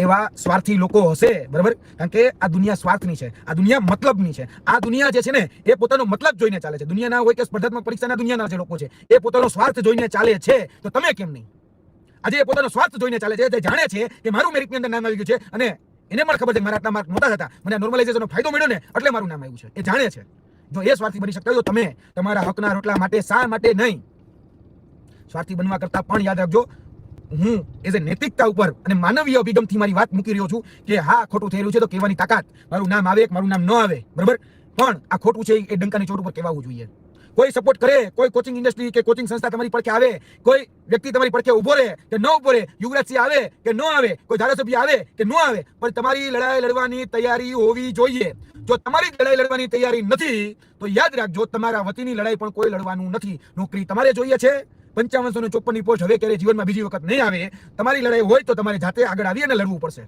એવા સ્વાર્થી લોકો હશે, બરાબર? કારણ કે આ દુનિયા સ્વાર્થની છે, આ દુનિયા મતલબની છે. આ દુનિયા જે છે ને એ પોતાનો મતલબ જોઈને ચાલે છે. દુનિયાના હોય કે સ્પર્ધાત્મક પરીક્ષાના દુનિયાના જે લોકો છે એ પોતાનો સ્વાર્થ જોઈને ચાલે છે, તો તમે કેમ નહીં? આજે એ પોતાનો સ્વાર્થ જોઈને ચાલે છે, જે જાણે છે કે મારું મેરિટની અંદર નામ આવી ગયું છે અને એને પણ ખબર છે મારા આટલા માર્ક મોટા હતા, મને નોર્મલાઇઝેશનનો ફાયદો મળ્યો ને એટલે મારું નામ આવ્યું છે. એ જાણે છે. જો એ સ્વાર્થી બની શકતા હોય તો તમે તમારા હકના રોટલા માટે શા માટે નહીં? સ્વાર્થી બનવા કરતા પણ યાદ રાખજો, હું એઝ એ નૈતિકતા ઉપર અને માનવીય અભિગમથી મારી વાત મૂકી રહ્યો છું કે હા ખોટું થઈ રહ્યું છે તો કહેવાની તાકાત, મારું નામ આવે કે મારું નામ ન આવે, બરાબર, પણ આ ખોટું છે એ ડંકાની ચોટ ઉપર કહેવાવું જોઈએ. કોઈ સપોર્ટ કરે, કોઈ કોચિંગ ઇન્ડસ્ટ્રી કે કોચિંગ સંસ્થા તમારી પડખે આવે, કોઈ વ્યક્તિ તમારી પડખે ઉભો રહે કે ન ઉભો રહે, યુવરાજસિંહ આવે કે ન આવે, કોઈ ધારાસભ્ય આવે કે ન આવે, પણ તમારી લડાઈ લડવાની તૈયારી હોવી જોઈએ. જો તમારી લડાઈ લડવાની તૈયારી નથી તો યાદ રાખજો તમારા વતીની લડાઈ પણ કોઈ લડવાનું નથી. નોકરી તમારે જોઈએ છે, 5554 ની પોસ્ટ હવે ક્યારે જીવનમાં બીજી વખત નહીં આવે. તમારી લડાઈ હોય તો તમારે જાતે આગળ આવી અને લડવું પડશે,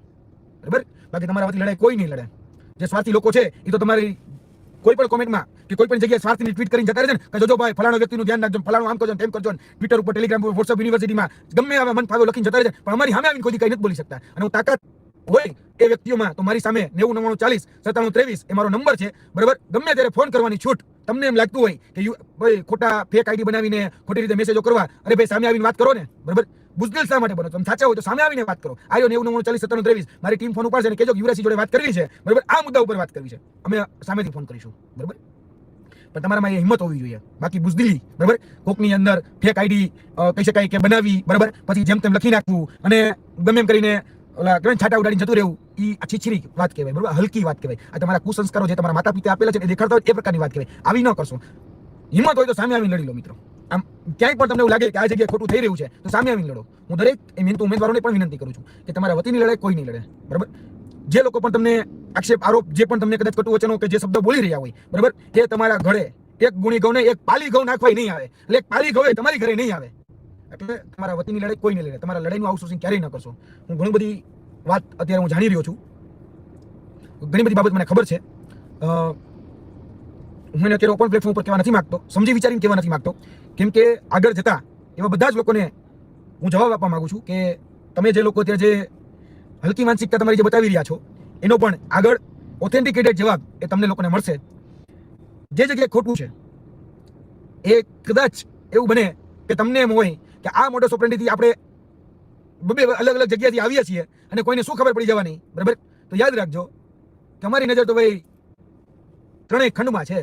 બરાબર? બાકી તમારા વતી લડાઈ કોઈ નહીં લડે. જે સ્વાર્થી લોકો છે એ તો તમારી કોઈ પણ કોમેન્ટમાં કે કોઈ પણ જગ્યાએ સ્વાર્થની ટ્વીટ કરીને જતા રહે છે ને કે જોજો ભાઈ ફલાણો વ્યક્તિનું ધ્યાન રાખજો, ફલાણું આમ કરજો, તેમ કરજો, ટ્વિટર ઉપર, ટેલિગ્રામ ઉપર, વોટ્સઅપ, યુનિવર્સિટીમાં ગમે આવે મન ફાવે લખીને જતા રહે છે, પણ અમારી સામે આવીને કોઈ કંઈ નથી બોલી શકતા. અને હું તાકાત હોય એ વ્યક્તિઓમાં તો મારી સામે 90 99 40 97 23 એ મારો નંબર છે, બરાબર? ગમે ત્યારે ફોન કરવાની છૂટ. તમને એમ લાગતું હોય કે ભાઈ ખોટા ફેક આઈડી બનાવીને ખોટી રીતે મેસેજો કરવા, અરે ભાઈ સામે આવીને વાત કરો ને, બરાબર? બુઝદિલ શા માટે બનો? તમે સાચા હોય તો સામે આવીને વાત કરો. આયો 90 99 40 97 23 મારી ટીમ ફોન ઉપાડશે અને કહેજો કે યુવરાજસિંહ જોડે વાત કરવી છે, બરાબર? આ મુદ્દા ઉપર વાત કરવી છે, અમે સામેથી ફોન કરીશું, બરાબર? પણ તમારામાં એ હિંમત હોવી જોઈએ. બાકી બુઝદિલી, બરાબર, કોકની અંદર ફેક આઈડી કહી શકાય કે બનાવી, બરાબર, પછી જેમ તેમ લખી નાખવું અને ગમે એમ કરીને ઓલા કેમ છાટા ઉડાડીને જતું રહેવું, એ છીછરી વાત કહેવાય, બરાબર? હલકી વાત કહેવાય. આ તમારા કુસંસ્કારો જે તમારા માતા પિતા આપેલા છે એ દેખાડતા હોય એ પ્રકારની વાત કહેવાય. આવી ન કરશો. હિંમત હોય તો સામે આવીને લડી લો મિત્રો. આમ ક્યાંય પણ તમને એવું લાગે કે આ જગ્યાએ ખોટું થઈ રહ્યું છે તો સામે આવીને લડો. હું દરેક ઉમેદવારોને પણ વિનંતી કરું છું કે તમારા વતીની લડાઈ કોઈ નહીં લડે, બરાબર? જે લોકો પણ તમને આક્ષેપ, આરોપ, જે પણ તમને કદાચ કટુ વચનો કે જે શબ્દ બોલી રહ્યા હોય, બરાબર, એ તમારા ઘરે એક ગુણી ઘઉં ને એક પાલી ઘઉં નાખવાય નહીં આવે. એટલે એક પાલી ઘઉં તમારી ઘરે નહીં આવે. એટલે તમારા વતીની લડાઈ કોઈ નહીં લડે. તમારા લડાઈનું આઉટસોર્સિંગ ક્યારેય ન કરશો. હું ઘણી બધી વાત અત્યારે હું જાણી રહ્યો છું, ઘણી બધી બાબત મને ખબર છે. હું એને અત્યારે ઓપન પ્લેટફોર્મ ઉપર કહેવા નથી માંગતો, સમજી વિચારીને કહેવા નથી માંગતો, કેમ કે આગળ જતા એવા બધા જ લોકોને હું જવાબ આપવા માંગુ છું કે તમે જે લોકો ત્યાં જે હલકી માનસિકતા તમારી જે બતાવી રહ્યા છો એનો પણ આગળ ઓથેન્ટિકેટેડ જવાબ એ તમને લોકોને મળશે. જે જગ્યાએ ખોટું છે એ કદાચ એવું બને કે તમને એમ હોય કે આ મોટો સોપરેન્ડીથી આપણે બબે અલગ અલગ જગ્યાથી આવીએ છીએ અને કોઈને શું ખબર પડી જવાની, બરાબર? તો યાદ રાખજો કે અમારી નજર તો ભાઈ ત્રણેય ખંડમાં છે.